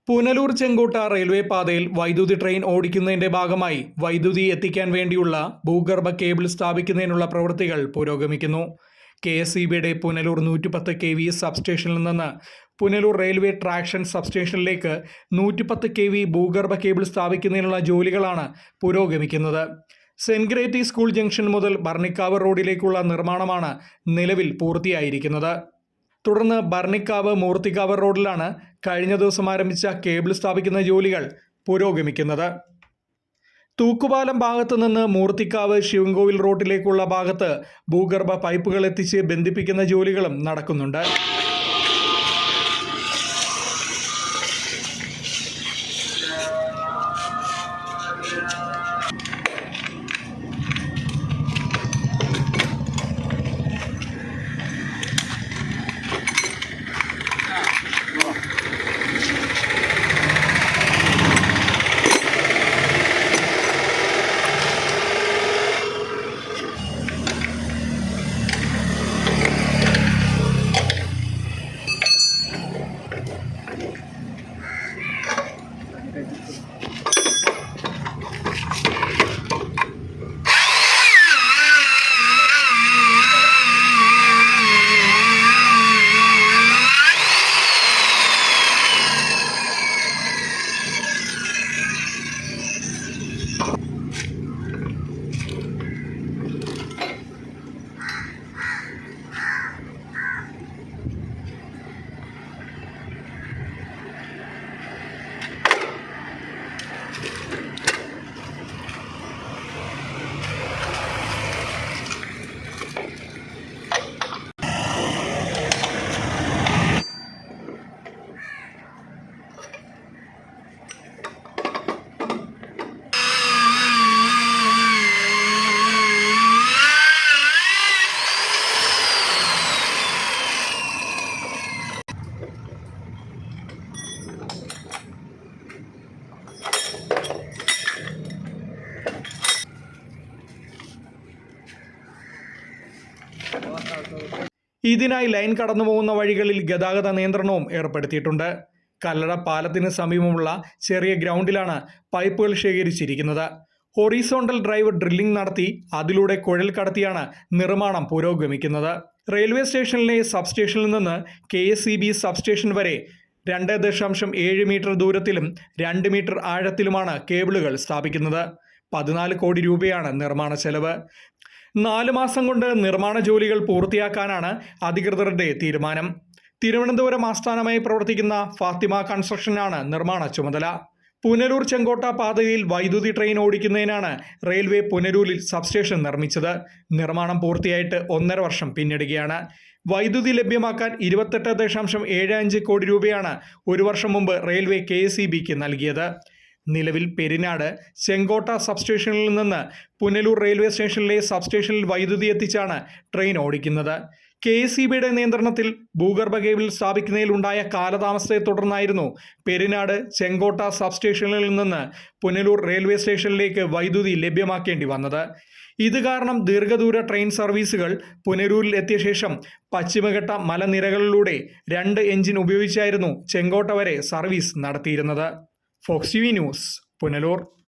പുനലൂർ ചെങ്കോട്ട railway പാതയിൽ വൈദ്യുതി train ഓടിക്കുന്നതിന്റെ ഭാഗമായി വൈദ്യുതി എത്തിക്കാൻ വേണ്ടിയുള്ള ഭൂഗർഭ കേബിൾ സ്ഥാപിക്കുന്നതിനുള്ള പ്രവൃത്തികൾ പുരോഗമിക്കുന്നു. KSEBയുടെ പുനലൂർ 110 kV സബ്സ്റ്റേഷനിൽ നിന്ന് പുനലൂർ റെയിൽവേ ട്രാക്ഷൻ സബ്സ്റ്റേഷനിലേക്ക് 110 kV ഭൂഗർഭ കേബിൾ സ്ഥാപിക്കുന്നതിനുള്ള ജോലികളാണ് പുരോഗമിക്കുന്നത്. സെന്റ് ഗ്രേറ്റി സ്കൂൾ ജംഗ്ഷൻ മുതൽ ഭരണിക്കാവ് റോഡിലേക്കുള്ള നിർമ്മാണമാണ് നിലവിൽ പൂർത്തിയായിരിക്കുന്നത്. തുടർന്ന് ഭരണിക്കാവ് മൂർത്തിക്കാവ് റോഡിലാണ് കഴിഞ്ഞ ദിവസം ആരംഭിച്ച കേബിൾ സ്ഥാപിക്കുന്ന ജോലികൾ പുരോഗമിക്കുന്നത്. തൂക്കുപാലം ഭാഗത്തു നിന്ന് മൂർത്തിക്കാവ് ശിവൻകോവിൽ റോഡിലേക്കുള്ള ഭാഗത്ത് ഭൂഗർഭ പൈപ്പുകൾ എത്തിച്ച് ബന്ധിപ്പിക്കുന്ന ജോലികളും നടക്കുന്നുണ്ട്. ഇതിനായി ലൈൻ കടന്നു പോകുന്ന വഴികളിൽ ഗതാഗത നിയന്ത്രണവും ഏർപ്പെടുത്തിയിട്ടുണ്ട്. കല്ലട പാലത്തിന് സമീപമുള്ള ചെറിയ ഗ്രൗണ്ടിലാണ് പൈപ്പുകൾ ശേഖരിച്ചിരിക്കുന്നത്. ഹൊറിസോണ്ടൽ ഡ്രൈവ് ഡ്രില്ലിംഗ് നടത്തി അതിലൂടെ കുഴൽ കടത്തിയാണ് നിർമ്മാണം പുരോഗമിക്കുന്നത്. റെയിൽവേ സ്റ്റേഷനിലെ സബ്സ്റ്റേഷനിൽ നിന്ന് KSEB സബ്സ്റ്റേഷൻ വരെ 2.7 മീറ്റർ ദൂരത്തിലും 2 മീറ്റർ ആഴത്തിലുമാണ് കേബിളുകൾ സ്ഥാപിക്കുന്നത്. 14 കോടി രൂപയാണ് നിർമ്മാണ ചെലവ്. 4 മാസം കൊണ്ട് നിർമ്മാണ ജോലികൾ പൂർത്തിയാക്കാനാണ് അധികൃതരുടെ തീരുമാനം. തിരുവനന്തപുരം ആസ്ഥാനമായി പ്രവർത്തിക്കുന്ന ഫാത്തിമ കൺസ്ട്രക്ഷനാണ് നിർമ്മാണ ചുമതല. പുനലൂർ ചെങ്കോട്ട പാതയിൽ വൈദ്യുതി ട്രെയിൻ ഓടിക്കുന്നതിനാണ് റെയിൽവേ പുനലൂരിൽ സബ്സ്റ്റേഷൻ നിർമ്മിച്ചത്. നിർമ്മാണം പൂർത്തിയായിട്ട് 1.5 വർഷം പിന്നിടുകയാണ്. വൈദ്യുതി ലഭ്യമാക്കാൻ 28.75 കോടി രൂപയാണ് 1 വർഷം മുമ്പ് റെയിൽവേ KSEBക്ക് നൽകിയത്. നിലവിൽ പെരിനാട് ചെങ്കോട്ട സബ്സ്റ്റേഷനിൽ നിന്ന് പുനലൂർ റെയിൽവേ സ്റ്റേഷനിലെ സബ്സ്റ്റേഷനിൽ വൈദ്യുതി എത്തിച്ചാണ് ട്രെയിൻ ഓടിക്കുന്നത്. KSEBയുടെ നിയന്ത്രണത്തിൽ ഭൂഗർഭ കേബിൾ സ്ഥാപിക്കുന്നതിലുണ്ടായ കാലതാമസത്തെ തുടർന്നായിരുന്നു പെരിനാട് ചെങ്കോട്ട സബ്സ്റ്റേഷനിൽ നിന്ന് പുനലൂർ റെയിൽവേ സ്റ്റേഷനിലേക്ക് വൈദ്യുതി ലഭ്യമാക്കേണ്ടി വന്നത്. ഇത് കാരണം ദീർഘദൂര ട്രെയിൻ സർവീസുകൾ പുനലൂരിൽ എത്തിയ ശേഷം പശ്ചിമഘട്ട മലനിരകളിലൂടെ 2 എഞ്ചിൻ ഉപയോഗിച്ചായിരുന്നു ചെങ്കോട്ട വരെ സർവീസ് നടത്തിയിരുന്നത്. Fox TV news, Punalur.